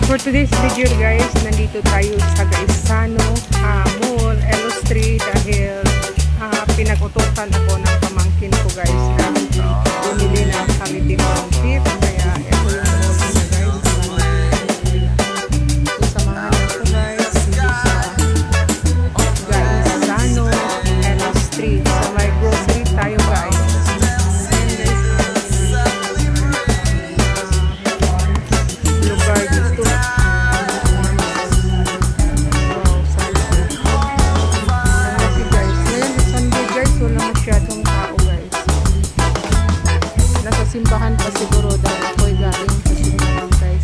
For today's video guys, nandito tayo sa Gaisano Mall, Elo Street dahil pinag-utusan ako ng pamangkin ko guys na bumili ng holiday outfit. Kaya ito yung mall nila guys. Samahan ako guys dito sa Gaisano, Elo Street. Sa may grocery tayo guys. Simbahan pa siguro dahil ako'y galing sa simbahan guys.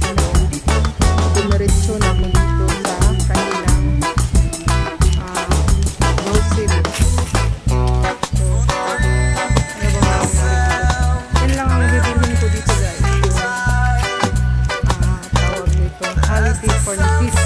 Dumiretso na ako dito sa kanilang grocery. So, yun lang ang bibilhin ko dito guys. Yung tawag nito holiday for the kids.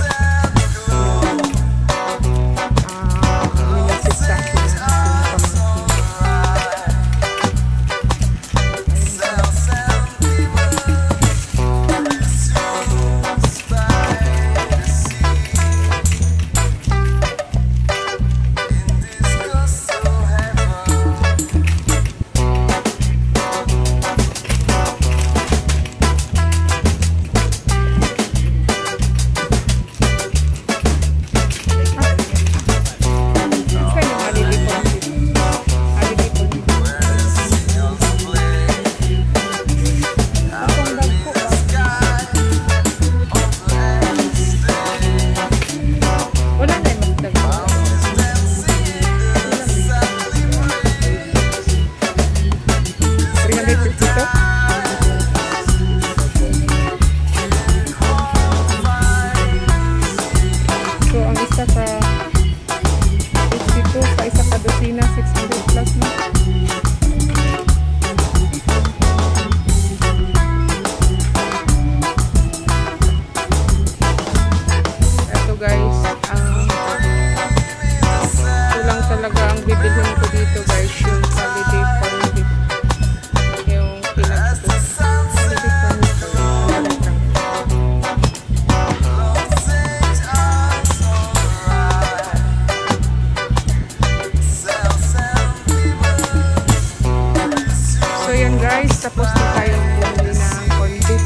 Tapos na tayong bumili ng corned beef.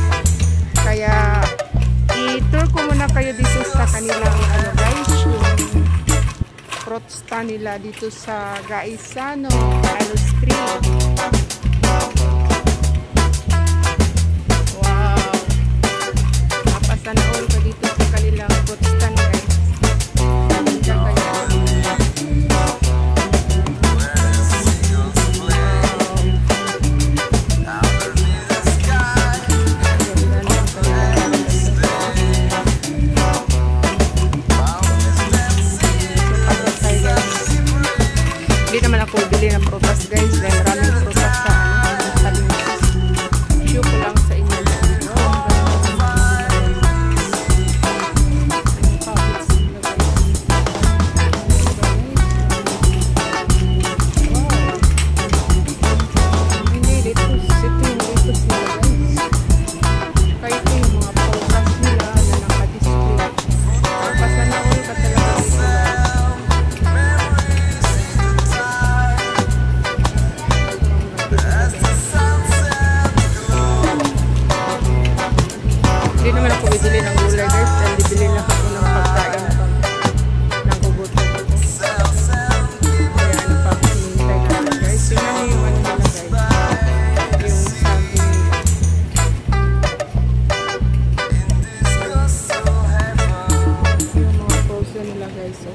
Kaya i-tour ko muna kayo dito sa kanilang guys, yung fruit stand nila dito sa Gaisano, Elo Street. Wow! Napasana all ka dito sa kanilang fruit stand guys. Hindi naman ako bili ng prutas guys dahil maraming prutas sa talinis. Show ko lang sa inyo. Hindi, dito yung litos nila guys. Kaya ito yung mga prutas nila na nakadisplay. Pasana ko ka talaga dito. Hindi naman ako bibili ng gulay guys, dahil bibili lang ako ng pagkain ng gugutom ko. Kaya ano pa, hinihintay natin guys. Tingnan niyo yung ano nila guys, yung saging. Yung mga frozen nila guys, so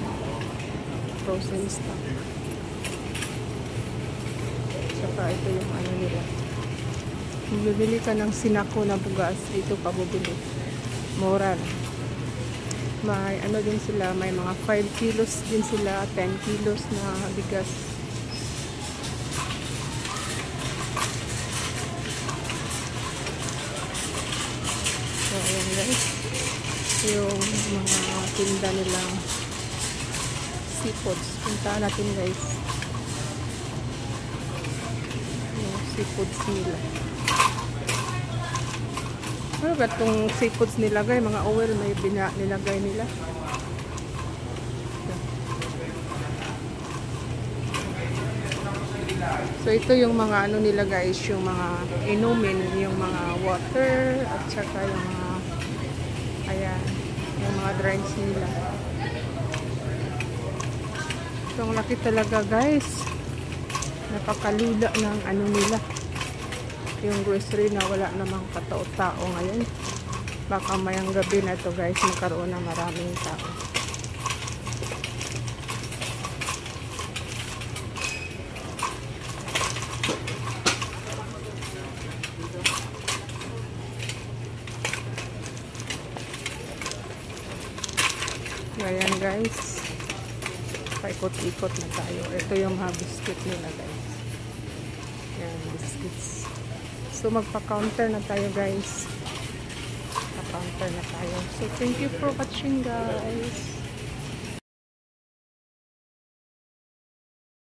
frozen stock. Saka ito yung ano nila. Kung bibili ka ng sinako na bugas, dito pa bubili. Mura lang. May ano din sila, may mga 5 kilos din sila, 10 kilos na bigas. So, ayan guys. Yung mga tinda nilang seafoods. Punta natin guys. Yung seafoods nila. Ano ba itong seafoods nilagay? Mga oil may nilagay nila. So ito yung mga ano nila guys, yung mga inumin, yung mga water at saka yung mga ayan, yung mga drinks nila. So ang laki talaga guys. Napakalula ng ano nila. Yung grocery na wala namang katao-tao ngayon. Baka mayang gabi na to guys, magkaroon ng maraming tao. Ayan guys, paikot-ikot na tayo. Ito yung mga biscuit nila guys. Ayan, biscuits. So magpa-counter na tayo guys. Pa-counter na tayo. So thank you for watching guys.